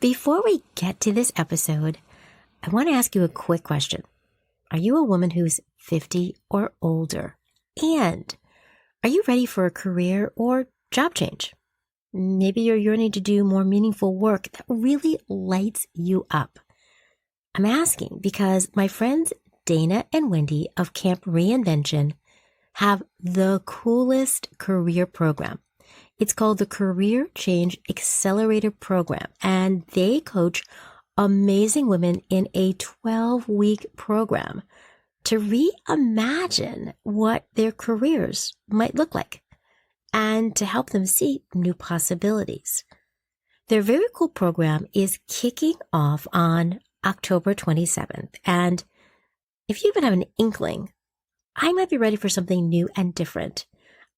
Before we get to this episode, I want to ask you a quick question. Are you a woman who's 50 or older? And are you ready for a career or job change? Maybe you're yearning to do more meaningful work that really lights you up. I'm asking because my friends Dana and Wendy of Camp Reinvention have the coolest career program. It's called the Career Change Accelerator Program, and they coach amazing women in a 12-week program to reimagine what their careers might look like and to help them see new possibilities. Their very cool program is kicking off on October 27th. And if you even have an inkling, I might be ready for something new and different,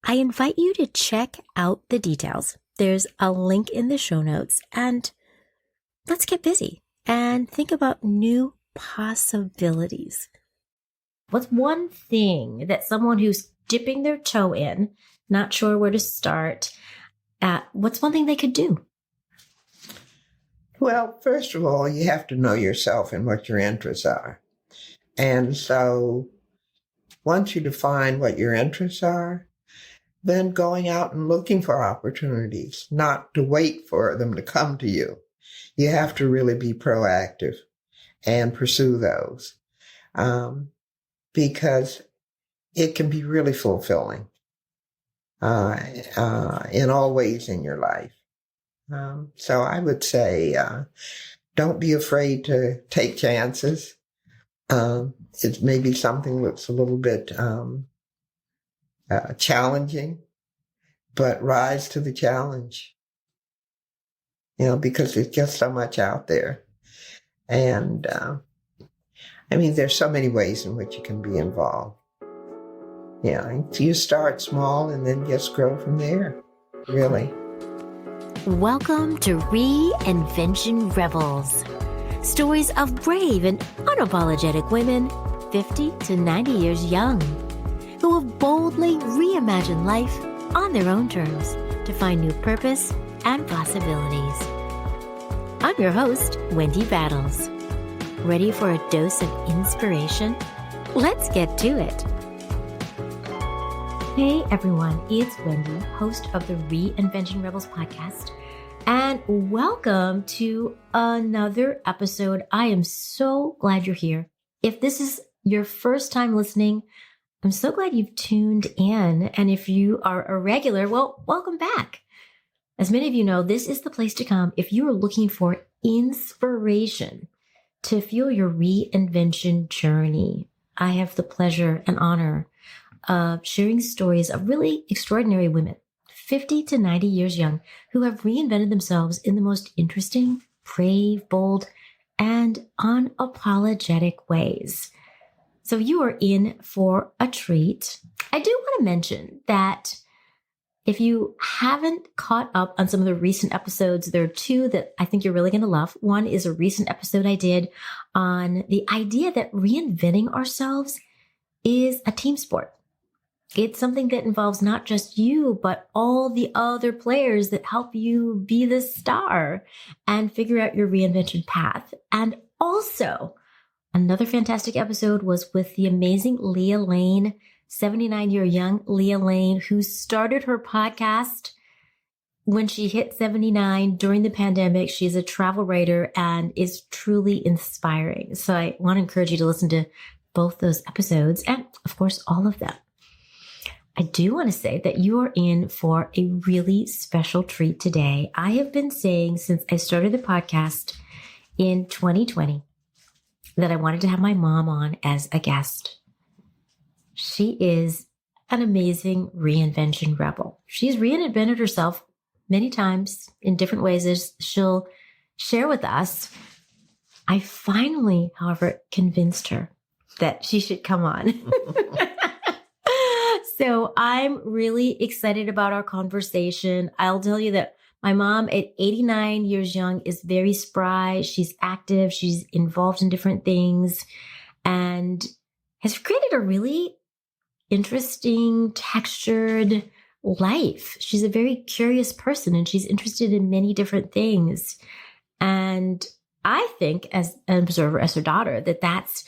I invite you to check out the details. There's a link in the show notes, and let's get busy and think about new possibilities. What's one thing that someone who's dipping their toe in, not sure where to start, what's one thing they could do? Well, first of all, you have to know yourself and what your interests are. And so once you define what your interests are, then going out and looking for opportunities, not to wait for them to come to you. You have to really be proactive and pursue those because it can be really fulfilling in all ways in your life. So I would say don't be afraid to take chances. It may be something that's a little bit challenging, but rise to the challenge, because there's just so much out there. And there's so many ways in which you can be involved. You start small and then just grow from there, really. Welcome to Reinvention Rebels. Stories of brave and unapologetic women, 50 to 90 years young, who have boldly reimagined life on their own terms to find new purpose and possibilities. I'm your host, Wendy Battles. Ready for a dose of inspiration? Let's get to it. Hey everyone, it's Wendy, host of the Reinvention Rebels podcast, and welcome to another episode. I am so glad you're here. If this is your first time listening, I'm so glad you've tuned in. And if you are a regular, well, welcome back. As many of you know, this is the place to come if you are looking for inspiration to fuel your reinvention journey. I have the pleasure and honor of sharing stories of really extraordinary women, 50 to 90 years young, who have reinvented themselves in the most interesting, brave, bold, and unapologetic ways. So you are in for a treat. I do want to mention that if you haven't caught up on some of the recent episodes, there are two that I think you're really going to love. One is a recent episode I did on the idea that reinventing ourselves is a team sport. It's something that involves not just you, but all the other players that help you be the star and figure out your reinvention path. And also, another fantastic episode was with the amazing Elaine, 79-year young Elaine, who started her podcast when she hit 79 during the pandemic. She's a travel writer and is truly inspiring. So I want to encourage you to listen to both those episodes and, of course, all of them. I do want to say that you are in for a really special treat today. I have been saying since I started the podcast in 2020 that I wanted to have my mom on as a guest. She is an amazing reinvention rebel. She's reinvented herself many times in different ways, as she'll share with us. I finally, however, convinced her that she should come on. So I'm really excited about our conversation. I'll tell you that my mom at 89 years young is very spry. She's active. She's involved in different things and has created a really interesting, textured life. She's a very curious person and she's interested in many different things. And I think, as an observer, as her daughter, that that's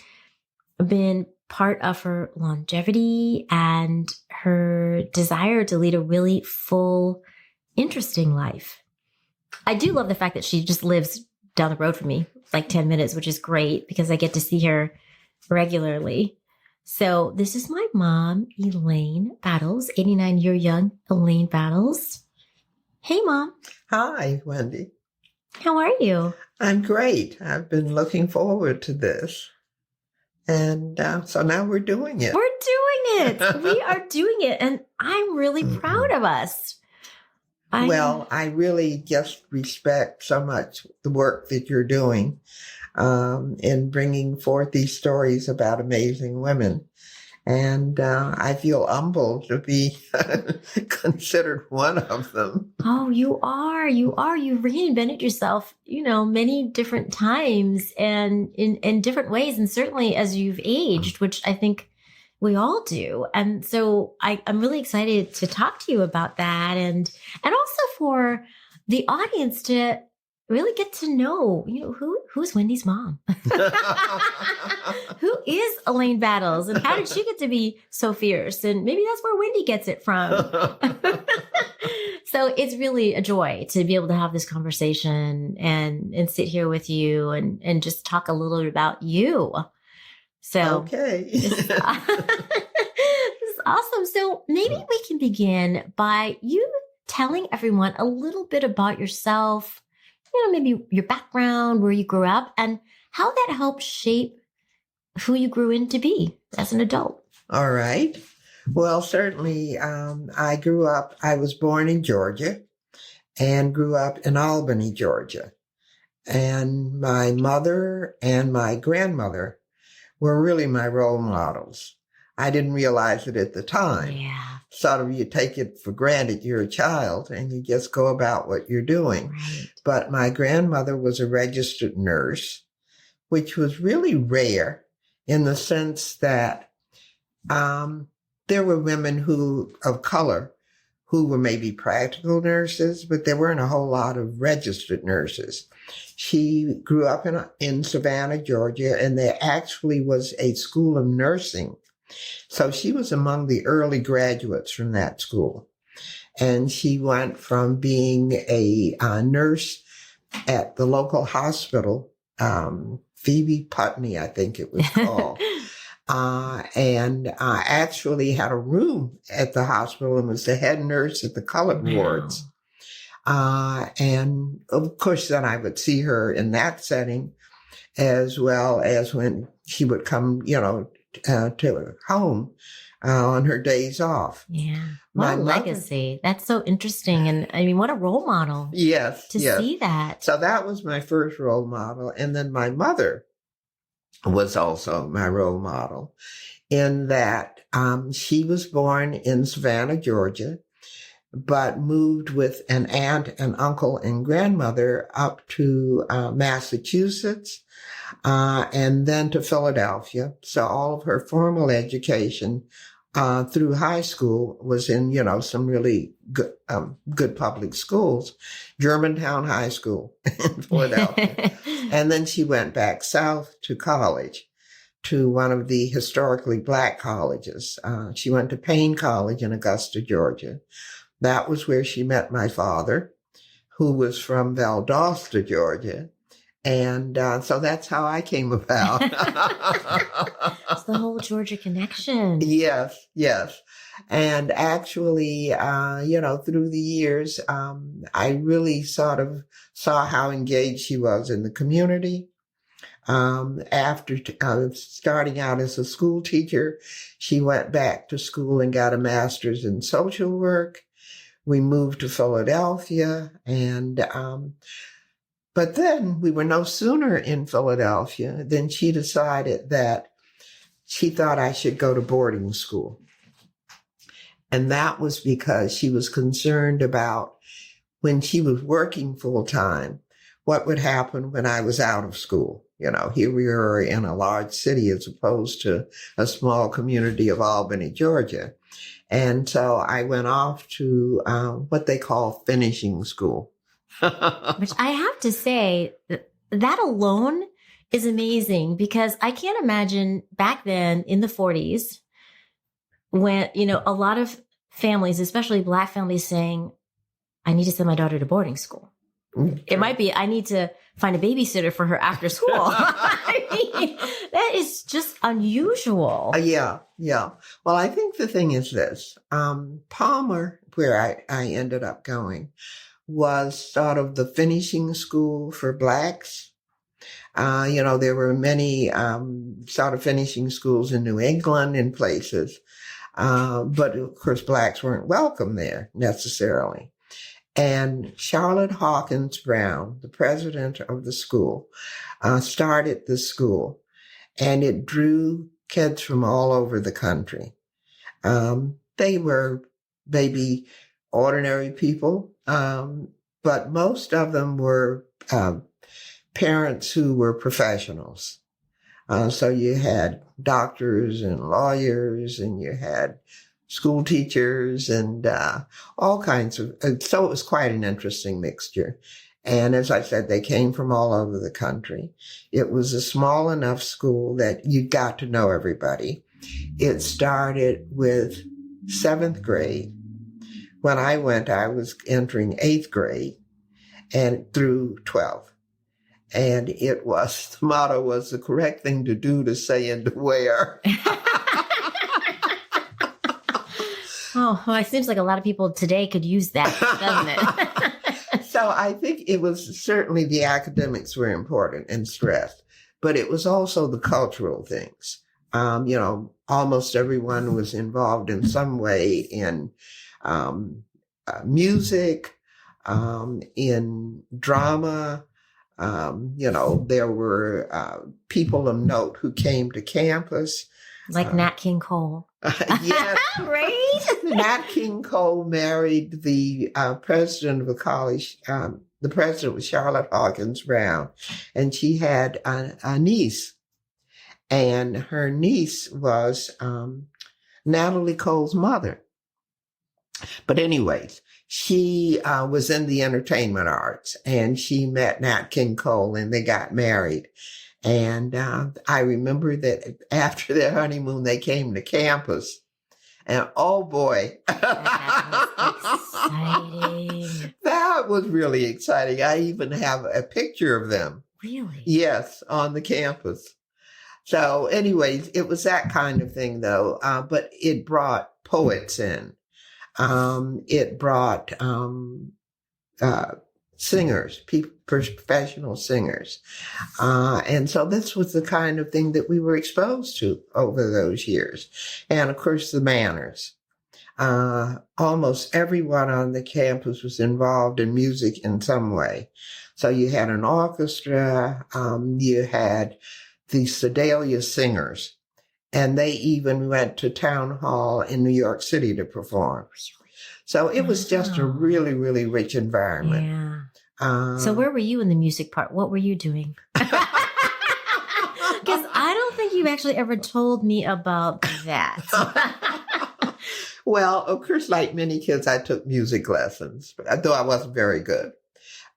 been part of her longevity and her desire to lead a really full, interesting life. I do love the fact that she just lives down the road from me, like 10 minutes, which is great because I get to see her regularly. So this is my mom, Elaine Battles, 89-year young Elaine Battles. Hey, Mom. Hi, Wendy. How are you? I'm great. I've been looking forward to this. And so now we're doing it. We're doing it. We are doing it. And I'm really proud of us. Well, I really just respect so much the work that you're doing in bringing forth these stories about amazing women. And I feel humbled to be considered one of them. Oh, you are. You are. You reinvented yourself, many different times and in different ways. And certainly as you've aged, which I think we all do. And so I'm really excited to talk to you about that. And also for the audience to really get to know, who's Wendy's mom? Who is Elaine Battles? And how did she get to be so fierce? And maybe that's where Wendy gets it from. So it's really a joy to be able to have this conversation and sit here with you and just talk a little bit about you. So okay. This is awesome. So maybe we can begin by you telling everyone a little bit about yourself, maybe your background, where you grew up, and how that helped shape who you grew into be as an adult. All right. Well, certainly, I was born in Georgia and grew up in Albany, Georgia. And my mother and my grandmother were really my role models. I didn't realize it at the time. Yeah. Sort of you take it for granted you're a child and you just go about what you're doing. Right. But my grandmother was a registered nurse, which was really rare in the sense that there were women of color who were maybe practical nurses, but there weren't a whole lot of registered nurses. She grew up in Savannah, Georgia, and there actually was a school of nursing. So she was among the early graduates from that school. And she went from being a nurse at the local hospital, Phoebe Putney, I think it was called. And actually had a room at the hospital and was the head nurse at the colored wards. And of course, then I would see her in that setting, as well as when she would come, to her home on her days off. Yeah. What a legacy. That's so interesting. And I mean, what a role model. Yes. To see that. So that was my first role model. And then my mother was also my role model in that she was born in Savannah, Georgia, but moved with an aunt and uncle and grandmother up to Massachusetts, and then to Philadelphia. So all of her formal education through high school was in, some really good public schools, Germantown High School in Philadelphia. And then she went back south to college, to one of the historically Black colleges. She went to Payne College in Augusta, Georgia. That was where she met my father, who was from Valdosta, Georgia. And so that's how I came about. It's the whole Georgia connection. Yes. And actually, through the years, I really sort of saw how engaged she was in the community. After starting out as a school teacher, she went back to school and got a master's in social work. We moved to Philadelphia, and but then we were no sooner in Philadelphia than she decided that she thought I should go to boarding school. And that was because she was concerned about when she was working full time, what would happen when I was out of school. Here we were in a large city as opposed to a small community of Albany, Georgia. And so I went off to what they call finishing school, Which I have to say, that alone is amazing because I can't imagine back then in the 40s when, a lot of families, especially Black families, saying, I need to send my daughter to boarding school. It might be, I need to find a babysitter for her after school. I mean, that is just unusual. Yeah. Well, I think the thing is this. Palmer, where I ended up going, was sort of the finishing school for Blacks. There were many sort of finishing schools in New England and places. But of course, Blacks weren't welcome there necessarily. And Charlotte Hawkins Brown, the president of the school, started the school, and it drew kids from all over the country. They were maybe ordinary people, but most of them were parents who were professionals. So you had doctors and lawyers, and you had school teachers and all kinds of, so it was quite an interesting mixture. And as I said, they came from all over the country. It was a small enough school that you got to know everybody. It started with 7th grade. When I went, I was entering 8th grade and through 12th. And the motto was the correct thing to do, to say, and to wear. Oh, well, it seems like a lot of people today could use that, doesn't it? So I think it was certainly the academics were important and stressed, but it was also the cultural things. Almost everyone was involved in some way in music, in drama. There were people of note who came to campus. Like Nat King Cole. Yes. Right? Nat King Cole married the president of the college. The president was Charlotte Hawkins Brown, and she had a niece. And her niece was Natalie Cole's mother. But anyways, she was in the entertainment arts, and she met Nat King Cole, and they got married. And I remember that after their honeymoon, they came to campus. And oh boy, That was exciting. That was really exciting. I even have a picture of them. Really? Yes, on the campus. So anyways, it was that kind of thing though. But it brought poets in. It brought singers, professional singers. And so this was the kind of thing that we were exposed to over those years. And of course, the manners. Almost everyone on the campus was involved in music in some way. So you had an orchestra, you had the Sedalia Singers, and they even went to Town Hall in New York City to perform. So it was just a really, really rich environment. Yeah. So where were you in the music part? What were you doing? Because I don't think you've actually ever told me about that. Well, of course, like many kids, I took music lessons, though I wasn't very good.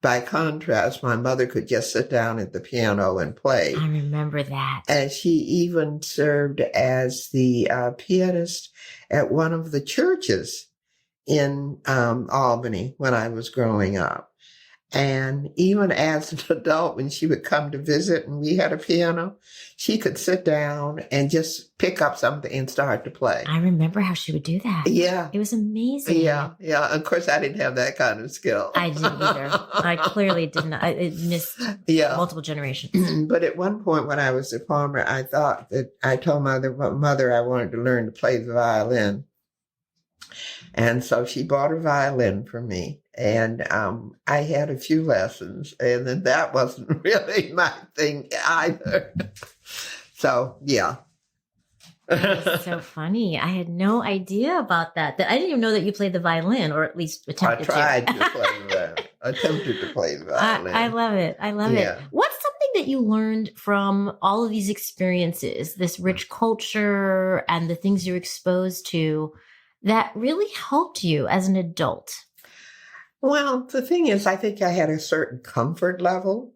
By contrast, my mother could just sit down at the piano and play. I remember that. And she even served as the pianist at one of the churches in Albany when I was growing up. And even as an adult, when she would come to visit and we had a piano, she could sit down and just pick up something and start to play. I remember how she would do that. Yeah. It was amazing. Yeah. Of course, I didn't have that kind of skill. I didn't either. I clearly didn't. It missed multiple generations. But at one point when I was a farmer, I thought that I told mother I wanted to learn to play the violin. And so she bought a violin for me. And I had a few lessons, and then that wasn't really my thing either. So, yeah. That's so funny. I had no idea about that. I didn't even know that you played the violin, or at least attempted to. I tried to play the attempted to play the violin. I love it. I love it. What's something that you learned from all of these experiences, this rich culture and the things you're exposed to, that really helped you as an adult? Well, the thing is, I think I had a certain comfort level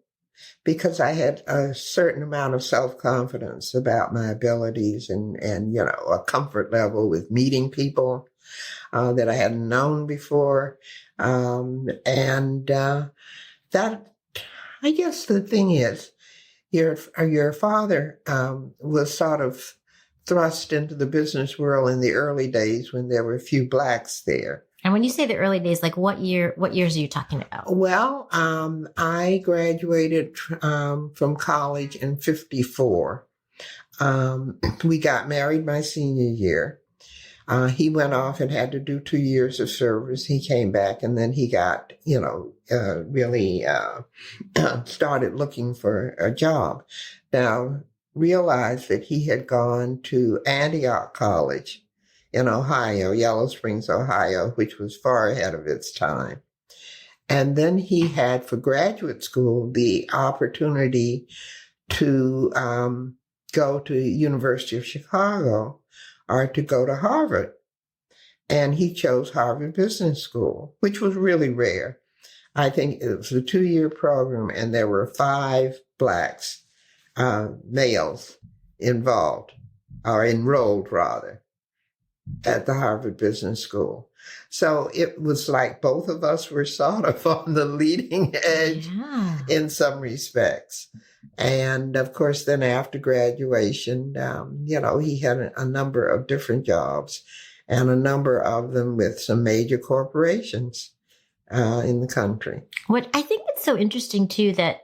because I had a certain amount of self-confidence about my abilities and a comfort level with meeting people that I hadn't known before. And that, I guess the thing is, your father was sort of thrust into the business world in the early days when there were a few blacks there. And when you say the early days, like what years are you talking about? Well, I graduated from college in 54. We got married my senior year. He went off and had to do 2 years of service. He came back and then he got, really started looking for a job. Now, realized that he had gone to Antioch College in Ohio, Yellow Springs, Ohio, which was far ahead of its time. And then he had, for graduate school, the opportunity to go to University of Chicago or to go to Harvard. And he chose Harvard Business School, which was really rare. I think it was a 2-year program, and there were 5 blacks, males, involved, or enrolled, rather, at the Harvard Business School. So it was like both of us were sort of on the leading edge in some respects. And of course, then after graduation, he had a number of different jobs, and a number of them with some major corporations in the country. What I think it's so interesting too, that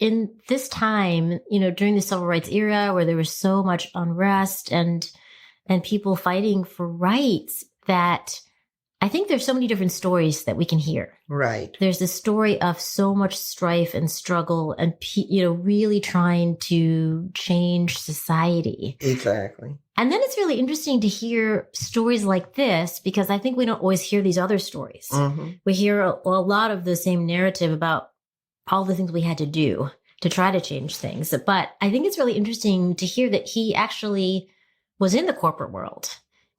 in this time, during the civil rights era where there was so much unrest and people fighting for rights, that I think there's so many different stories that we can hear. Right. There's the story of so much strife and struggle and, really trying to change society. Exactly. And then it's really interesting to hear stories like this, because I think we don't always hear these other stories. Mm-hmm. We hear a lot of the same narrative about all the things we had to do to try to change things. But I think it's really interesting to hear that he actually was in the corporate world.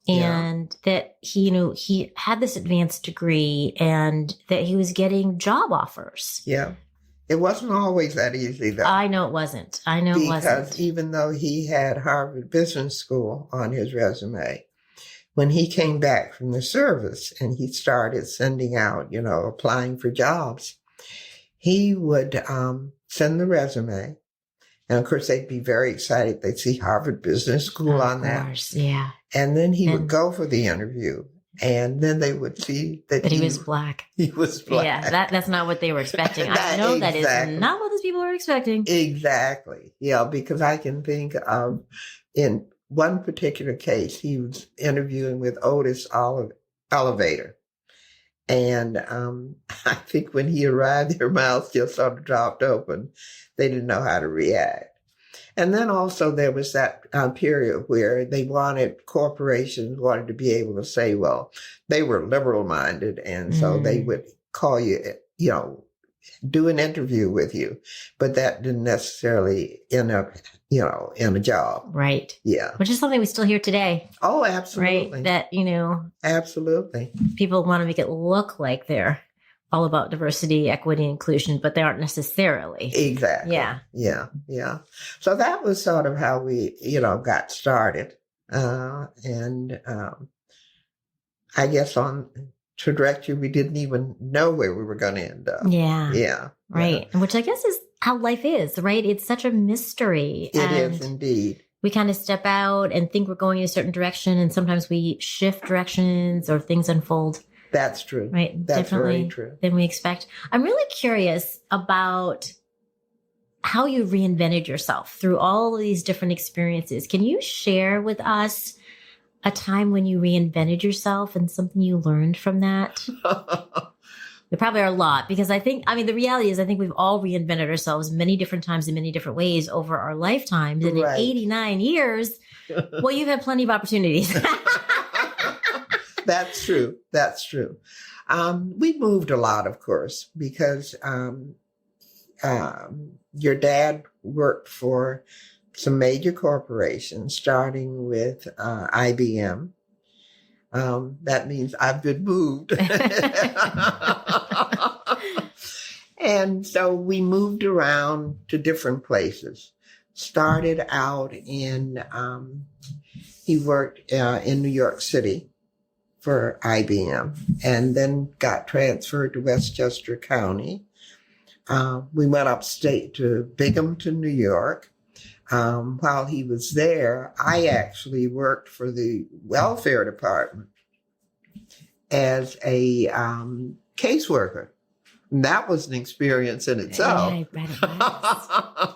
And that he had this advanced degree and that he was getting job offers. Yeah. It wasn't always that easy, though. I know it wasn't. Because even though he had Harvard Business School on his resume, when he came back from the service and he started sending out, applying for jobs, he would send the resume. And of course, they'd be very excited. They'd see Harvard Business School on that. Of course, yeah. And then he would go for the interview. And then they would see that he was black. He was black. Yeah, that's not what they were expecting. I know exactly. That is not what those people were expecting. Exactly. Yeah, because I can think of, in one particular case, he was interviewing with Otis Elevator. And I think when he arrived, their mouths just sort of dropped open. They didn't know how to react. And then also there was that period where corporations wanted to be able to say, well, they were liberal-minded, and so they would call you, do an interview with you. But that didn't necessarily end up, in a job. Right. Yeah. Which is something we still hear today. Oh, absolutely. Right. That, absolutely. People want to make it look like they're all about diversity, equity, inclusion, but they aren't necessarily. Exactly. Yeah. Yeah. Yeah. So that was sort of how we, got started. And I guess on trajectory, we didn't even know where we were going to end up. Yeah. Yeah. Right. Yeah. Which I guess is how life is, right? It's such a mystery. It is indeed. We kind of step out and think we're going in a certain direction, and sometimes we shift directions or things unfold. That's true. Right. That's differently very true. Than we expect. I'm really curious about how you reinvented yourself through all of these different experiences. Can you share with us a time when you reinvented yourself and something you learned from that? There probably are a lot, because the reality is I think we've all reinvented ourselves many different times in many different ways over our lifetimes. And right. In 89 years, well, you've had plenty of opportunities. That's true. That's true. We moved a lot, of course, because your dad worked for some major corporations, starting with IBM. That means I've been moved. And so we moved around to different places. Started out he worked in New York City for IBM, and then got transferred to Westchester County. We went upstate to Binghamton, New York. While he was there, I actually worked for the welfare department as a caseworker. And that was an experience in itself. Yeah, I bet it was.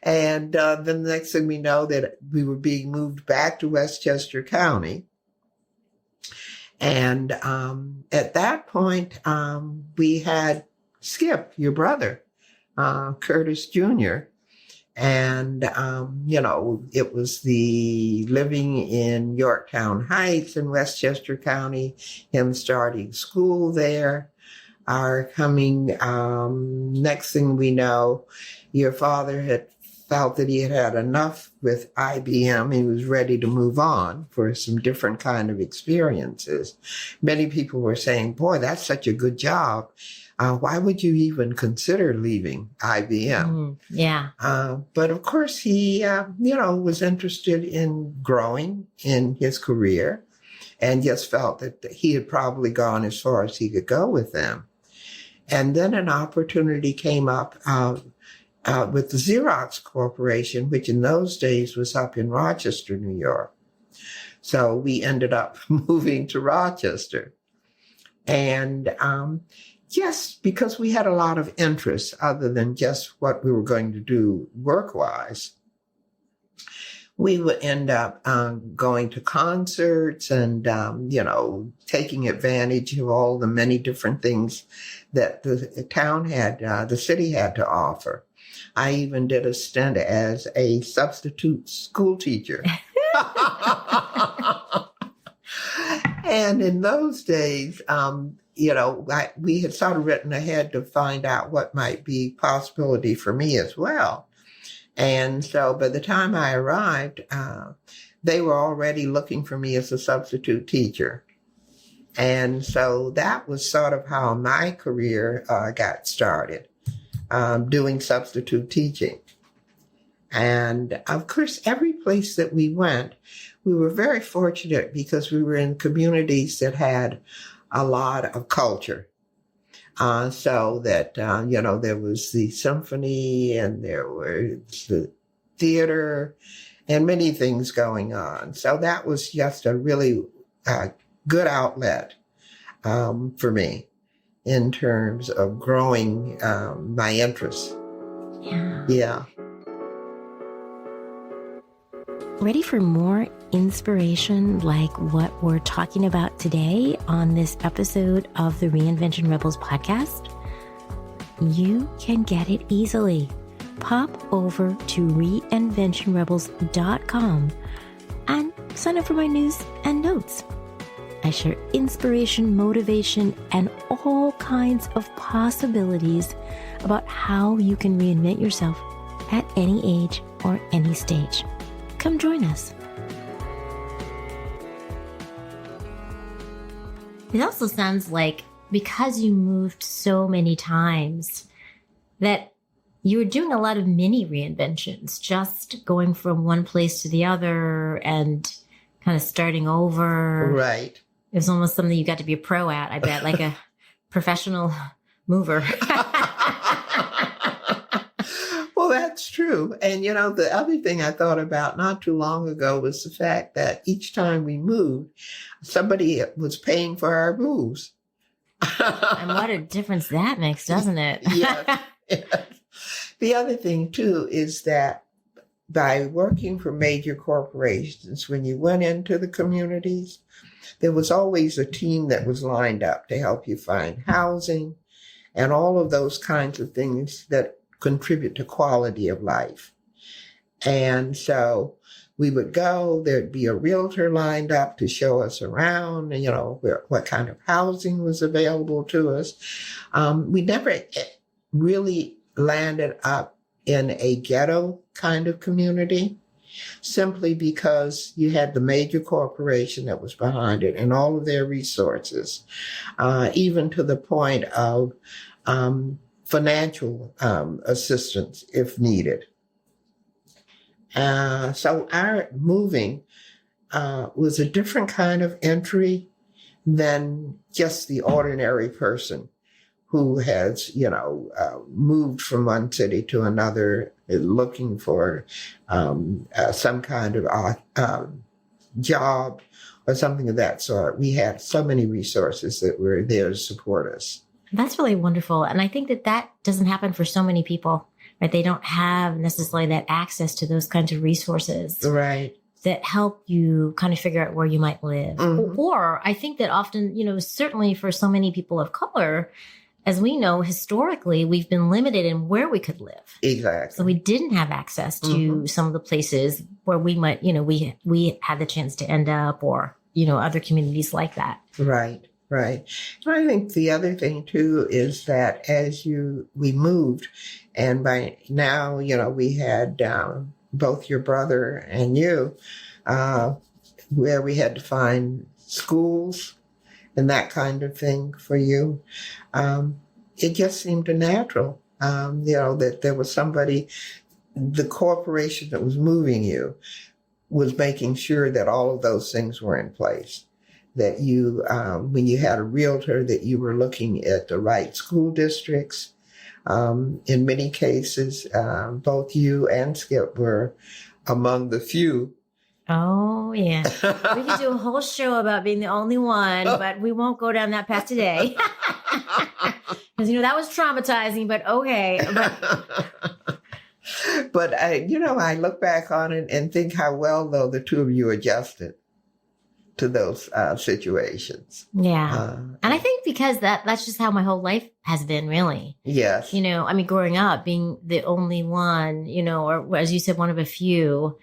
And then the next thing we know that we were being moved back to Westchester County. And at that point, we had Skip, your brother, Curtis Jr., and, it was the living in Yorktown Heights in Westchester County, him starting school there, our coming, next thing we know, your father had felt that he had had enough with IBM. He was ready to move on for some different kind of experiences. Many people were saying, boy, that's such a good job. Why would you even consider leaving IBM? Yeah. But of course, he, was interested in growing in his career and just felt that he had probably gone as far as he could go with them. And then an opportunity came up with the Xerox Corporation, which in those days was up in Rochester, New York. So we ended up moving to Rochester. And yes, because we had a lot of interests other than just what we were going to do work-wise. We would end up going to concerts and, taking advantage of all the many different things that the town had, the city had to offer. I even did a stint as a substitute school teacher. And in those days, we had sort of written ahead to find out what might be possibility for me as well. And so by the time I arrived, they were already looking for me as a substitute teacher. And so that was sort of how my career got started, doing substitute teaching. And of course, every place that we went, we were very fortunate because we were in communities that had a lot of culture. So that, there was the symphony and there was the theater and many things going on. So that was just a really good outlet for me in terms of growing my interests. Yeah. Ready for more inspiration like what we're talking about today on this episode of the Reinvention Rebels podcast? You can get it easily. Pop over to reinventionrebels.com and sign up for my news and notes. I share inspiration, motivation, and all kinds of possibilities about how you can reinvent yourself at any age or any stage. Come join us. It also sounds like because you moved so many times that you were doing a lot of mini reinventions, just going from one place to the other and kind of starting over. Right. It was almost something you got to be a pro at, I bet, like a professional mover. Well, that's true. And, the other thing I thought about not too long ago was the fact that each time we moved, somebody was paying for our moves. And what a difference that makes, doesn't it? Yes. The other thing, too, is that by working for major corporations, when you went into the communities, there was always a team that was lined up to help you find housing and all of those kinds of things that contribute to quality of life. And so we would go, there'd be a realtor lined up to show us around, and, what kind of housing was available to us. We never really landed up in a ghetto kind of community. simply because you had the major corporation that was behind it and all of their resources, even to the point of financial assistance if needed. So our moving was a different kind of entry than just the ordinary person who has, moved from one city to another looking for some kind of job or something of that sort. We had so many resources that were there to support us. That's really wonderful. And I think that doesn't happen for so many people, right? They don't have necessarily that access to those kinds of resources. Right. That help you kind of figure out where you might live. Mm-hmm. Or I think that often, certainly for so many people of color, as we know, historically, we've been limited in where we could live. Exactly. So we didn't have access to some of the places where we might, we had the chance to end up, or, other communities like that. Right. Right. And I think the other thing, too, is that as we moved, and by now, we had both your brother and you, where we had to find schools and that kind of thing for you. It just seemed natural, that there was somebody, the corporation that was moving you was making sure that all of those things were in place. That you, when you had a realtor, that you were looking at the right school districts. In many cases, both you and Skip were among the few. Oh, yeah. We could do a whole show about being the only one, but we won't go down that path today. Because, that was traumatizing, but okay. But I look back on it and think how well, though, the two of you adjusted to those situations. Yeah. And I think because that's just how my whole life has been, really. Yes. Growing up, being the only one, or as you said, one of a few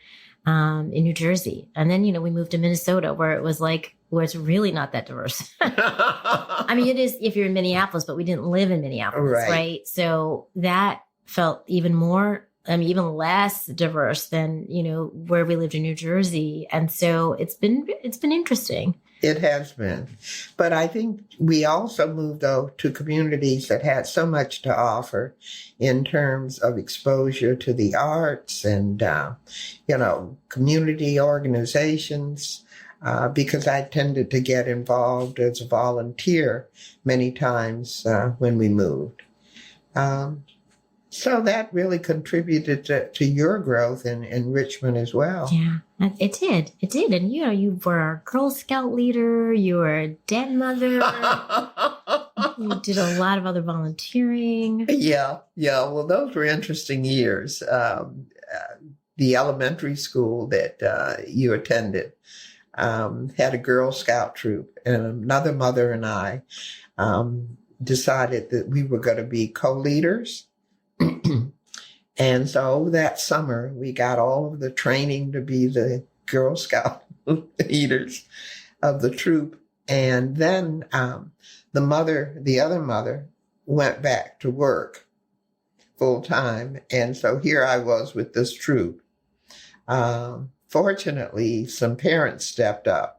in New Jersey. And then, we moved to Minnesota where it's really not that diverse. It is if you're in Minneapolis, but we didn't live in Minneapolis, right? So that felt even even less diverse than, where we lived in New Jersey. And so it's been interesting. It has been. But I think we also moved, though, to communities that had so much to offer in terms of exposure to the arts and, community organizations, because I tended to get involved as a volunteer many times when we moved. So that really contributed to your growth and enrichment as well. Yeah, it did. It did. And, you were a Girl Scout leader. You were a den mother. You did a lot of other volunteering. Yeah. Well, those were interesting years. The elementary school that you attended had a Girl Scout troop. And another mother and I decided that we were going to be co-leaders. And so that summer, we got all of the training to be the Girl Scout leaders of the troop. And then the other mother, went back to work full time. And so here I was with this troop. Fortunately, some parents stepped up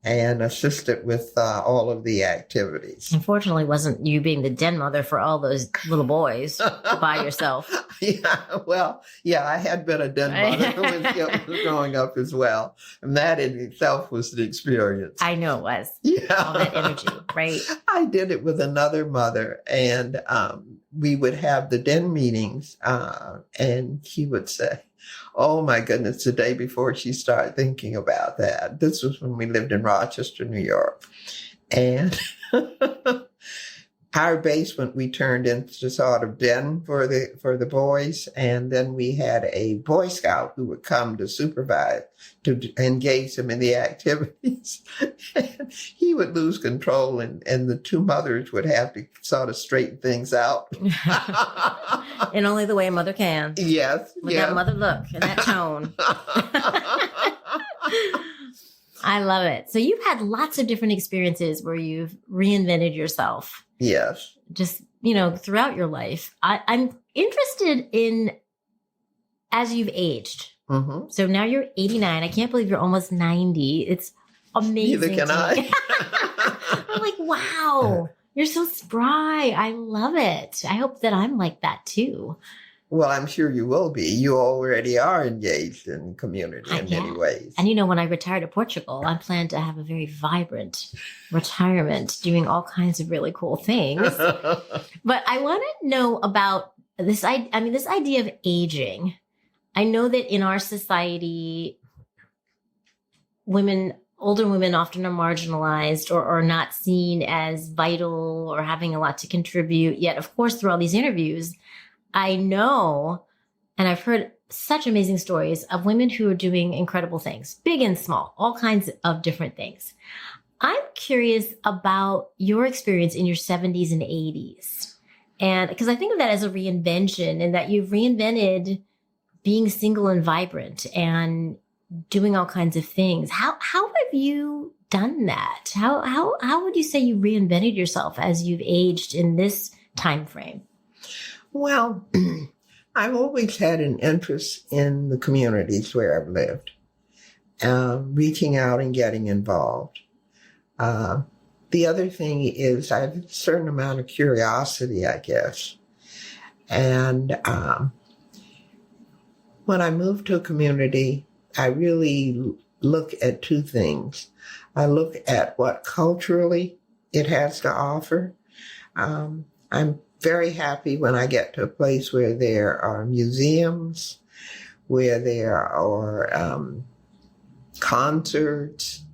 and assisted with all of the activities. Unfortunately, wasn't you being the den mother for all those little boys by yourself? I had been a den mother when I was growing up as well. And that in itself was the experience. I know it was. Yeah. All that energy, right? I did it with another mother, and we would have the den meetings, and she would say, oh my goodness, the day before she started thinking about that. This was when we lived in Rochester, New York. And our basement we turned into sort of den for the boys. And then we had a Boy Scout who would come to supervise, to engage them in the activities. And he would lose control, and the two mothers would have to sort of straighten things out. In only the way a mother can. Yes. With that mother look and that tone. I love it. So you've had lots of different experiences where you've reinvented yourself. Yes. Just, throughout your life. I'm interested in, as you've aged, Mm-hmm. So now you're 89. I can't believe you're almost 90. It's amazing. Neither can to me. I. I'm like, wow, you're so spry. I love it. I hope that I'm like that too. Well, I'm sure you will be. You already are engaged in community in many ways. And when I retire to Portugal, I plan to have a very vibrant retirement, doing all kinds of really cool things. But I want to know about this. This idea of aging. I know that in our society, older women often are marginalized or not seen as vital or having a lot to contribute. Yet, of course, through all these interviews, I know, and I've heard such amazing stories of women who are doing incredible things, big and small, all kinds of different things. I'm curious about your experience in your 70s and 80s. And because I think of that as a reinvention, and that you've reinvented being single and vibrant and doing all kinds of things. How have you done that? How would you say you reinvented yourself as you've aged in this time frame? Well, I've always had an interest in the communities where I've lived, reaching out and getting involved. The other thing is I have a certain amount of curiosity, I guess. And when I move to a community, I really look at two things. I look at what culturally it has to offer. I'm very happy when I get to a place where there are museums, where there are concerts.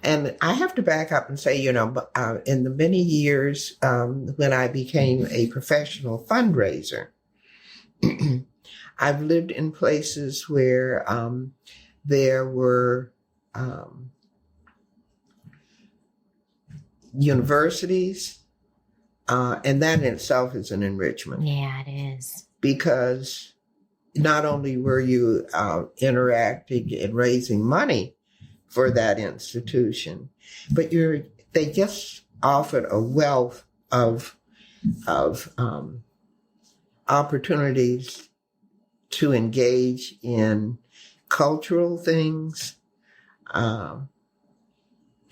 And I have to back up and say, in the many years when I became a professional fundraiser, I've lived in places where there were universities, and that in itself is an enrichment. Yeah, it is. Because not only were you interacting and raising money for that institution, but they just offered a wealth of opportunities to engage in cultural things, to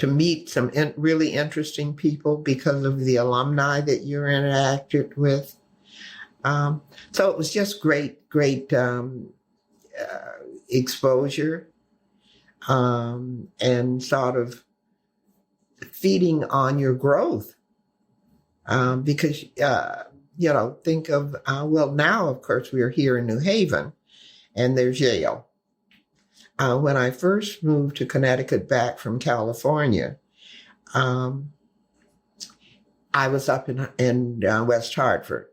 meet some really interesting people because of the alumni that you're interacted with. So it was just great exposure, and sort of feeding on your growth. Because, think of, now, of course, we're here in New Haven, and there's Yale. When I first moved to Connecticut back from California, I was up in West Hartford,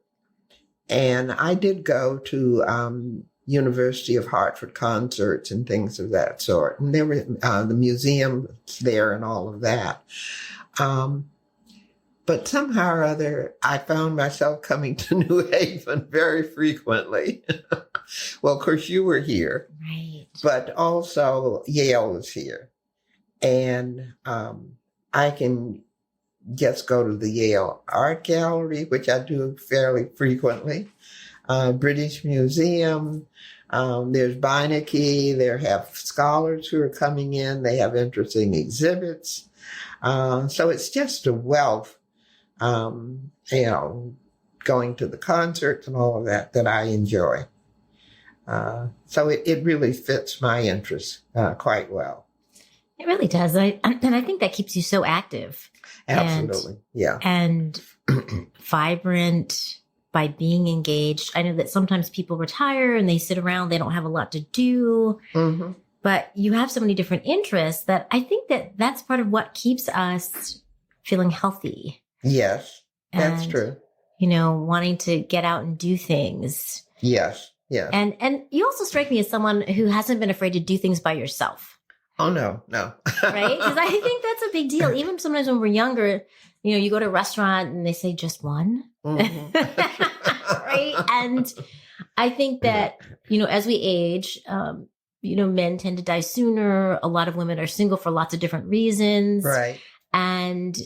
and I did go to University of Hartford concerts and things of that sort, and there were the museums there and all of that. But somehow or other, I found myself coming to New Haven very frequently. Well, of course, you were here. Right. But also Yale was here. And I can just go to the Yale Art Gallery, which I do fairly frequently. British Museum. There's Beinecke. There have scholars who are coming in. They have interesting exhibits. So it's just a wealth, going to the concerts and all of that I enjoy. So it really fits my interests quite well. It really does. And I think that keeps you so active. Absolutely. Yeah. And vibrant by being engaged. I know that sometimes people retire and they sit around, they don't have a lot to do. Mm-hmm. But you have so many different interests that I think that that's part of what keeps us feeling healthy. Yes, that's true. Wanting to get out and do things. Yes, yes. And you also strike me as someone who hasn't been afraid to do things by yourself. Oh, no. Right? Because I think that's a big deal. Even sometimes when we're younger, you go to a restaurant and they say just one. Mm-hmm. Right? And I think that, as we age, men tend to die sooner. A lot of women are single for lots of different reasons. Right. And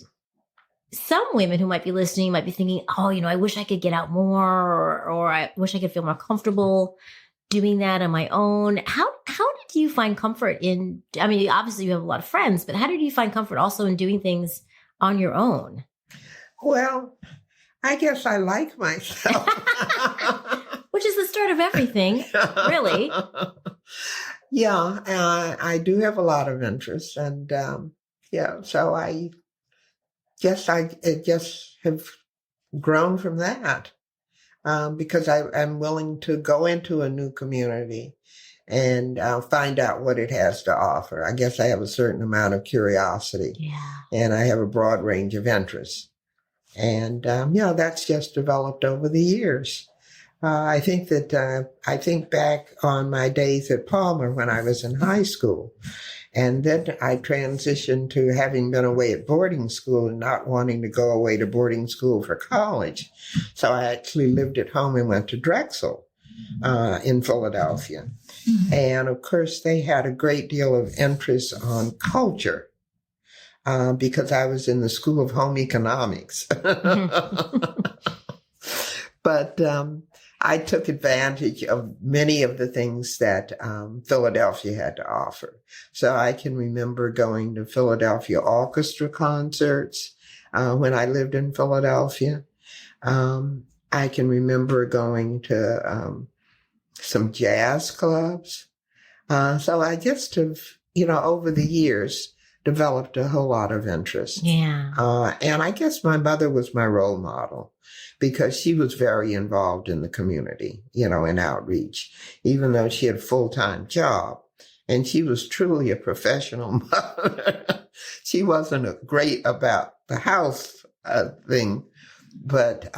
some women who might be listening might be thinking, oh, I wish I could get out more, or I wish I could feel more comfortable. doing that on my own. How did you find comfort in, I mean, obviously you have a lot of friends, but how did you find comfort also in doing things on your own? Well, I guess I like myself. Which is the start of everything, really. Yeah, I do have a lot of interests, and so I guess I just have grown from that because I'm willing to go into a new community and find out what it has to offer. I guess I have a certain amount of curiosity, and I have a broad range of interests, and that's just developed over the years. I think back on my days at Palmer when I was in high school, and then I transitioned to having been away at boarding school and not wanting to go away to boarding school for college. So I actually lived at home and went to Drexel in Philadelphia. Mm-hmm. And of course, they had a great deal of interest on culture because I was in the School of Home Economics. But I took advantage of many of the things that Philadelphia had to offer. So I can remember going to Philadelphia orchestra concerts when I lived in Philadelphia. I can remember going to some jazz clubs. So I just have, over the years, developed a whole lot of interest. Yeah. And I guess my mother was my role model because she was very involved in the community, in outreach, even though she had a full-time job. And she was truly a professional mother. She wasn't great about the house thing, but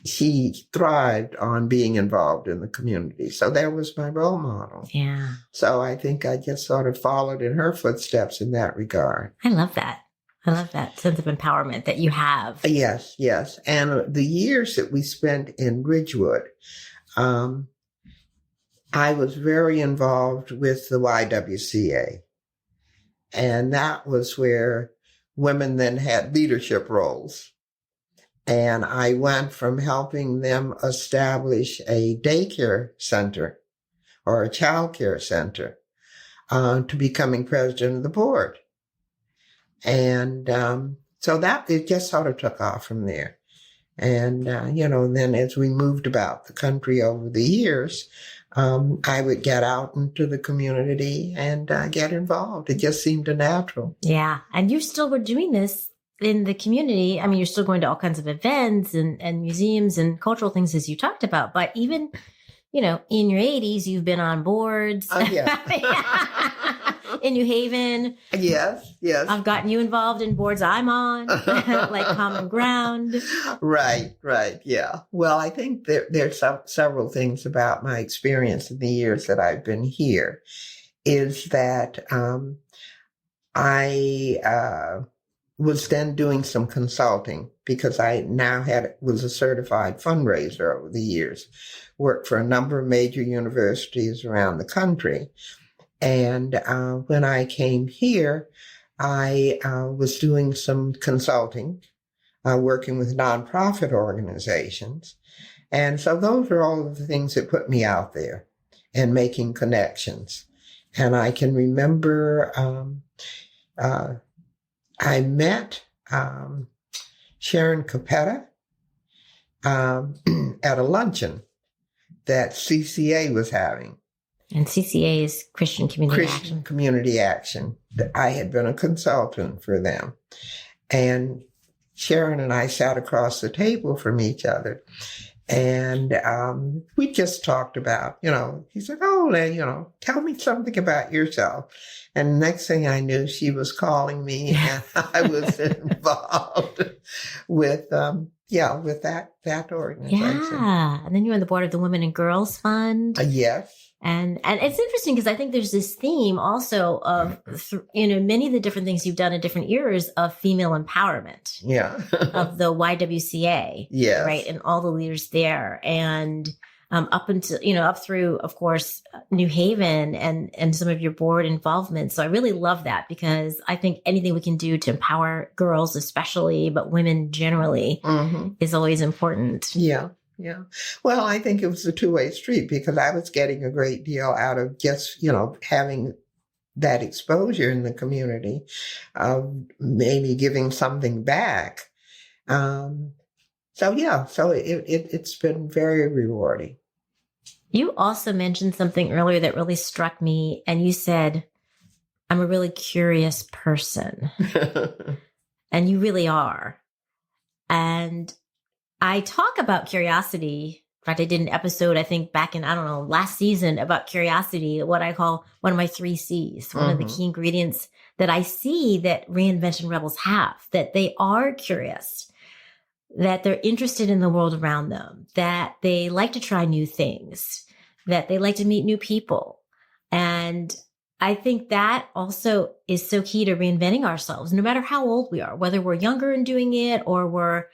she thrived on being involved in the community. So that was my role model. Yeah. So I think I just sort of followed in her footsteps in that regard. I love that. I love that sense of empowerment that you have. Yes, yes. And the years that we spent in Ridgewood, I was very involved with the YWCA. And that was where women then had leadership roles. And I went from helping them establish a daycare center or a child care center to becoming president of the board. And so that it just sort of took off from there. And, then as we moved about the country over the years, I would get out into the community and get involved. It just seemed a natural. Yeah. And you still were doing this in the community. I mean, you're still going to all kinds of events and museums and cultural things as you talked about, but even, in your 80s, you've been on boards. In New Haven. Yes. I've gotten you involved in boards I'm on, like Common Ground. Right. Yeah. Well, I think there's several things about my experience in the years that I've been here is that I was then doing some consulting because I now was a certified fundraiser over the years, worked for a number of major universities around the country. And when I came here, I was doing some consulting, working with nonprofit organizations. And so those are all of the things that put me out there and making connections. And I can remember I met Sharon Capetta at a luncheon that CCA was having. And CCA is Christian Community Action. I had been a consultant for them. And Sharon and I sat across the table from each other. And we just talked about, he said, "Oh, Elaine, tell me something about yourself." And the next thing I knew, she was calling me and I was involved with that organization. Yeah. And then you're on the board of the Women and Girls Fund. Yes. And it's interesting because I think there's this theme also of, many of the different things you've done in different eras of female empowerment. Yeah. Of the YWCA. Yes. Right. And all the leaders there. And up until, up through, of course, New Haven and some of your board involvement. So I really love that because I think anything we can do to empower girls, especially, but women generally, is always important. Yeah. Yeah. Well, I think it was a two-way street because I was getting a great deal out of just, having that exposure in the community, maybe giving something back. So it's been very rewarding. You also mentioned something earlier that really struck me, and you said, I'm a really curious person. And you really are. And I talk about curiosity. In fact, I did an episode, I think back in, last season about curiosity, what I call one of my 3 C's, one of the key ingredients that I see that Reinvention Rebels have, that they are curious, that they're interested in the world around them, that they like to try new things, that they like to meet new people. And I think that also is so key to reinventing ourselves, no matter how old we are, whether we're younger and doing it or we're,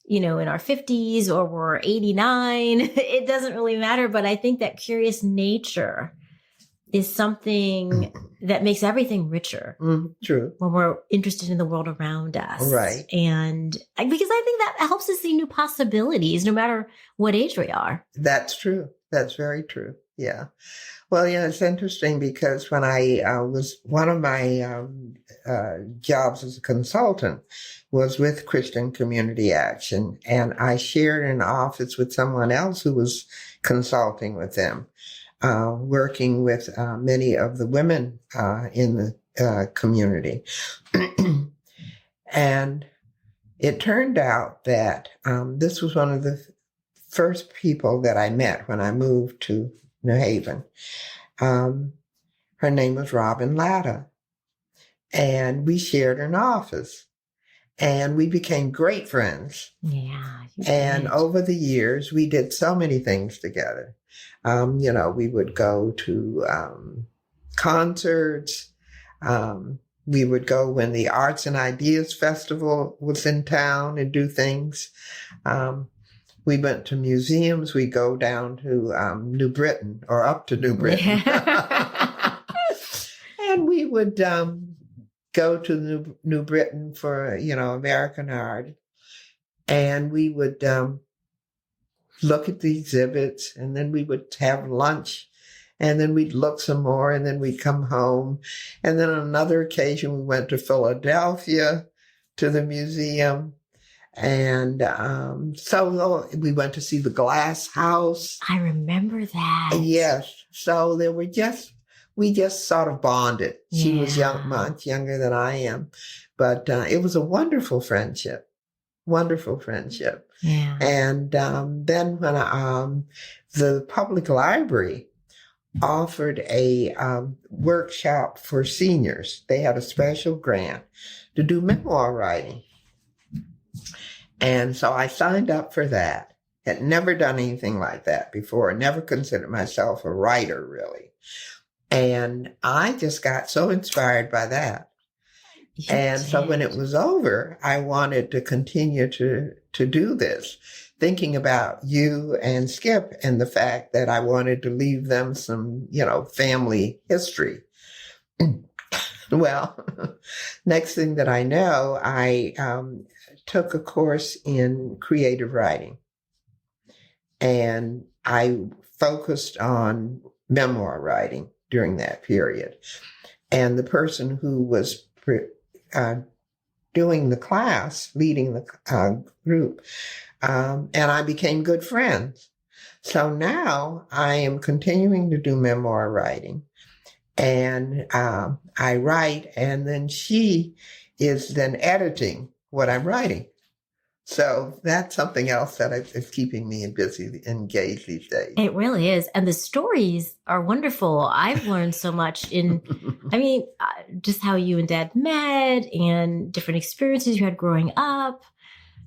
in our 50s or we're 89, it doesn't really matter. But I think that curious nature is something that makes everything richer. True. When we're interested in the world around us. Right. And because I think that helps us see new possibilities, no matter what age we are. That's true. That's very true. Yeah. Well, it's interesting because when I was, one of my jobs as a consultant was with Christian Community Action, and I shared an office with someone else who was consulting with them, working with many of the women in the community. And it turned out that this was one of the first people that I met when I moved to New Haven. Her name was Robin Latta, and we shared an office, and we became great friends. Yeah. And over the years, we did so many things together. We would go to concerts. We would go when the Arts and Ideas Festival was in town and do things. We went to museums. We go down to New Britain or up to New Britain. And we would go to New Britain for, American art. And we would look at the exhibits, and then we would have lunch, and then we'd look some more, and then we'd come home. And then on another occasion, we went to Philadelphia to the museum. And so we went to see the Glass House. I remember that. Yes. So we just sort of bonded. She was much younger than I am, but it was a wonderful friendship. Wonderful friendship. Yeah. And then when the public library offered a workshop for seniors, they had a special grant to do memoir writing. And so I signed up for that. Had never done anything like that before. Never considered myself a writer, really. And I just got so inspired by that. So when it was over, I wanted to continue to do this, thinking about you and Skip and the fact that I wanted to leave them some, family history. Well, next thing that I know, I took a course in creative writing, and I focused on memoir writing during that period. And the person who was doing the class, leading the group, and I became good friends. So now I am continuing to do memoir writing, and I write, and then she is then editing what I'm writing. So that's something else that is keeping me busy, engaged these days. It really is. And the stories are wonderful. I've learned so much just how you and Dad met and different experiences you had growing up.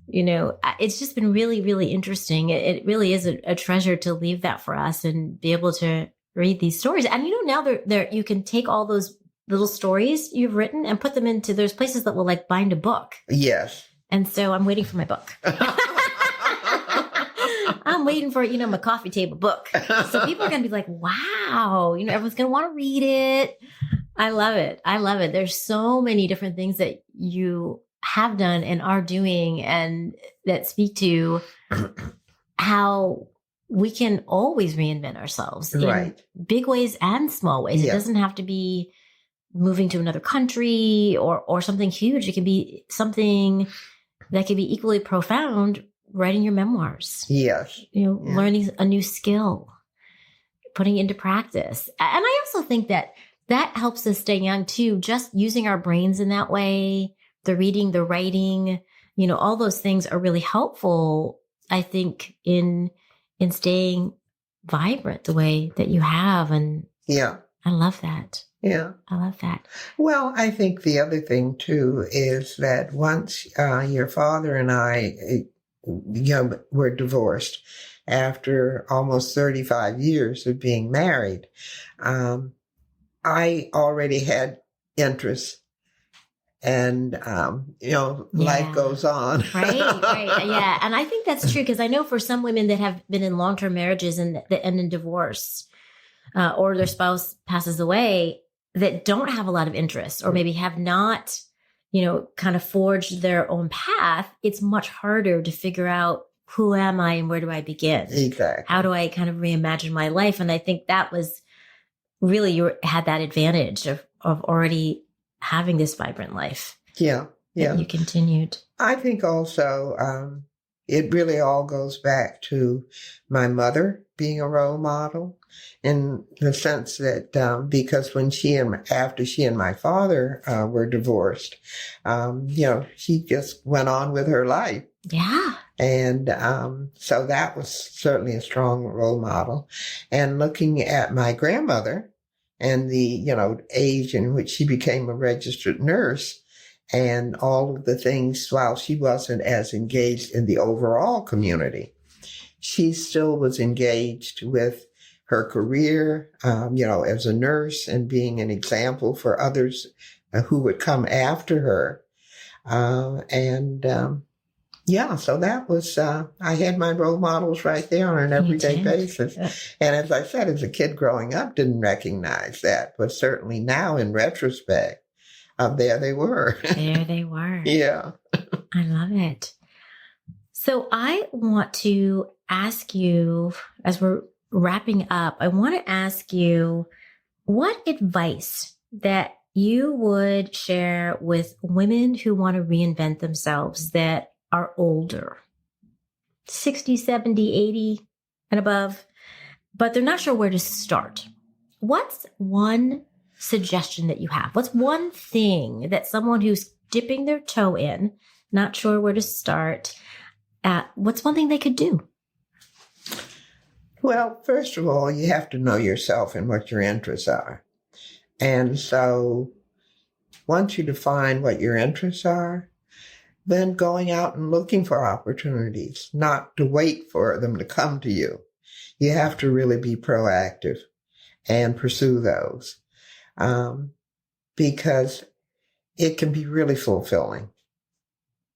It's just been really, really interesting. It really is a treasure to leave that for us and be able to read these stories. And now you can take all those little stories you've written and put them into, there's places that will bind a book. Yes. And so I'm waiting for my book. I'm waiting for, my coffee table book. So people are going to be like, wow, everyone's going to want to read it. I love it. I love it. There's so many different things that you have done and are doing and that speak to how we can always reinvent ourselves Right. in big ways and small ways. It doesn't have to be moving to another country or something huge. It can be something that can be equally profound, writing your memoirs. Yes. Learning a new skill, putting it into practice. And I also think that helps us stay young too, just using our brains in that way, the reading, the writing, all those things are really helpful, I think, in staying vibrant the way that you have. And I love that. Yeah. I love that. Well, I think the other thing too is that once your father and I were divorced after almost 35 years of being married, I already had interests. And, life goes on. Right. Yeah. And I think that's true because I know for some women that have been in long-term marriages and that end in divorce, or their spouse passes away, that don't have a lot of interest or maybe have not, kind of forged their own path, it's much harder to figure out who am I and where do I begin? Exactly. How do I kind of reimagine my life? And I think that was really, you had that advantage of already having this vibrant life. Yeah. You continued. I think also it really all goes back to my mother being a role model in the sense that because when after she and my father were divorced, she just went on with her life. Yeah. And so that was certainly a strong role model. And looking at my grandmother and the, age in which she became a registered nurse, and all of the things, while she wasn't as engaged in the overall community, she still was engaged with her career, as a nurse and being an example for others who would come after her. So that was, I had my role models right there on an everyday basis. And as I said, as a kid growing up, didn't recognize that, but certainly now in retrospect, there they were. There they were. Yeah. I love it. So I want to ask you, as we're wrapping up, I want to ask you what advice that you would share with women who want to reinvent themselves that are older, 60, 70, 80 and above, but they're not sure where to start. What's one suggestion that you have? What's one thing that someone who's dipping their toe in, not sure where to start, what's one thing they could do? Well, first of all, you have to know yourself and what your interests are. And so once you define what your interests are, then going out and looking for opportunities, not to wait for them to come to you. You have to really be proactive and pursue those. Because it can be really fulfilling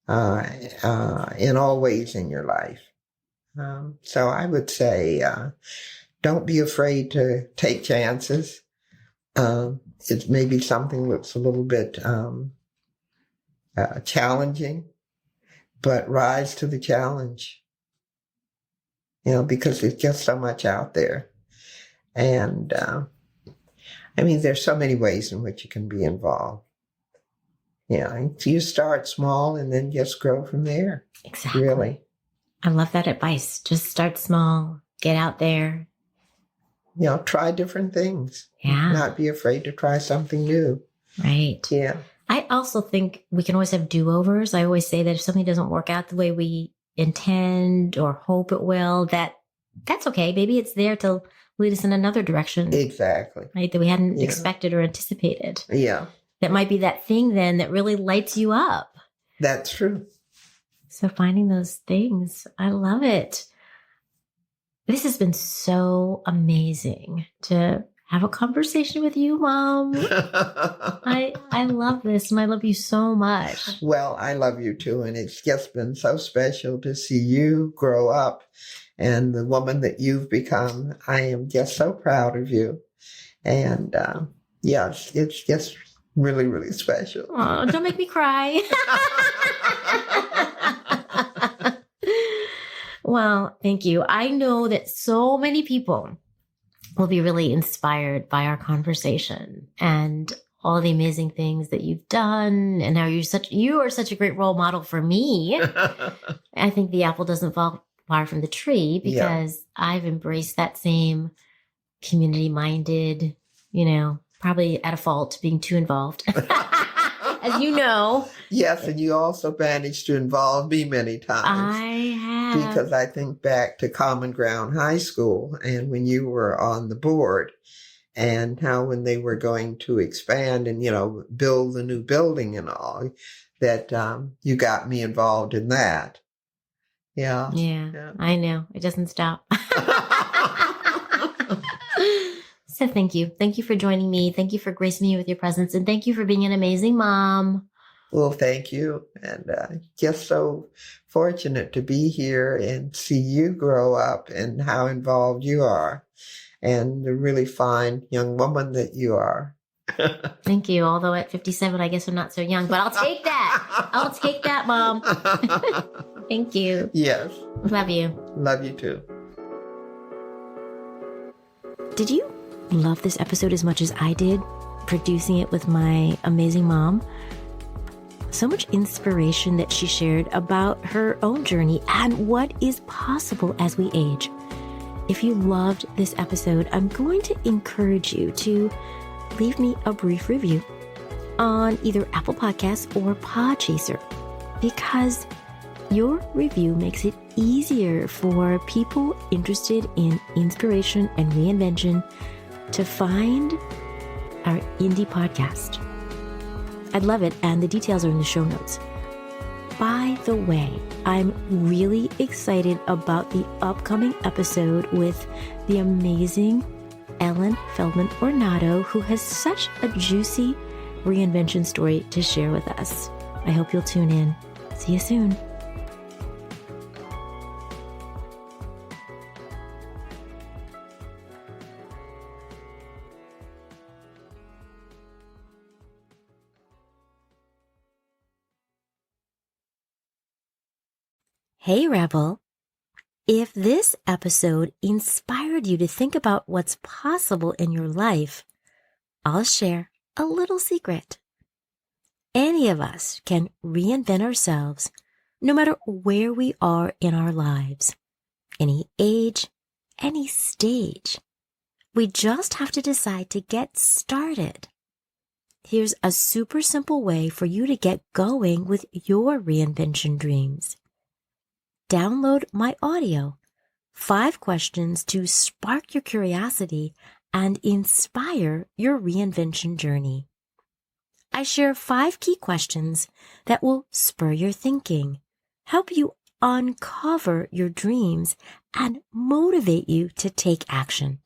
in all ways in your life. So I would say don't be afraid to take chances. It may be something that's a little bit challenging, but rise to the challenge, because there's just so much out there. And there's so many ways in which you can be involved. You start small and then just grow from there. Exactly. Really. I love that advice. Just start small, get out there. Try different things. Yeah. Not be afraid to try something new. Right. Yeah. I also think we can always have do-overs. I always say that if something doesn't work out the way we intend or hope it will, that's okay. Maybe it's there to lead us in another direction. Exactly. Right? That we hadn't expected or anticipated. Yeah. That might be that thing then that really lights you up. That's true. So finding those things, I love it. This has been so amazing to have a conversation with you, Mom. I love this and I love you so much. Well, I love you too. And it's just been so special to see you grow up and the woman that you've become. I am just so proud of you. And yes, it's just really, really special. Oh, don't make me cry. Well, thank you. I know that so many people will be really inspired by our conversation and all the amazing things that you've done and how you are such a great role model for me. I think the apple doesn't fall far from the tree because I've embraced that same community minded, probably at a fault being too involved. As you know. Yes, and you also managed to involve me many times. I have. Because I think back to Common Ground High School and when you were on the board and how when they were going to expand and, build the new building and all, that you got me involved in that. Yeah. Yeah. I know. It doesn't stop. So thank you. Thank you for joining me. Thank you for gracing me with your presence. And thank you for being an amazing mom. Well, thank you. And just so fortunate to be here and see you grow up and how involved you are and the really fine young woman that you are. Thank you. Although at 57, I guess I'm not so young, but I'll take that. I'll take that, Mom. Thank you. Yes. Love you. Love you too. Did you love this episode as much as I did, producing it with my amazing mom? So much inspiration that she shared about her own journey and what is possible as we age. If you loved this episode, I'm going to encourage you to leave me a brief review on either Apple Podcasts or Podchaser, because your review makes it easier for people interested in inspiration and reinvention to find our indie podcast. I'd love it, and the details are in the show notes. By the way, I'm really excited about the upcoming episode with the amazing Ellen Feldman-Ornato, who has such a juicy reinvention story to share with us. I hope you'll tune in. See you soon. Hey, Rebel. If this episode inspired you to think about what's possible in your life, I'll share a little secret. Any of us can reinvent ourselves no matter where we are in our lives, any age, any stage. We just have to decide to get started. Here's a super simple way for you to get going with your reinvention dreams. Download my audio, 5 questions to spark your curiosity and inspire your reinvention journey. I share 5 key questions that will spur your thinking, help you uncover your dreams, and motivate you to take action.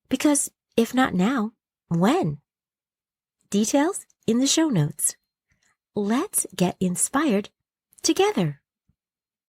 Because if not now, when? Details in the show notes. Let's get inspired together.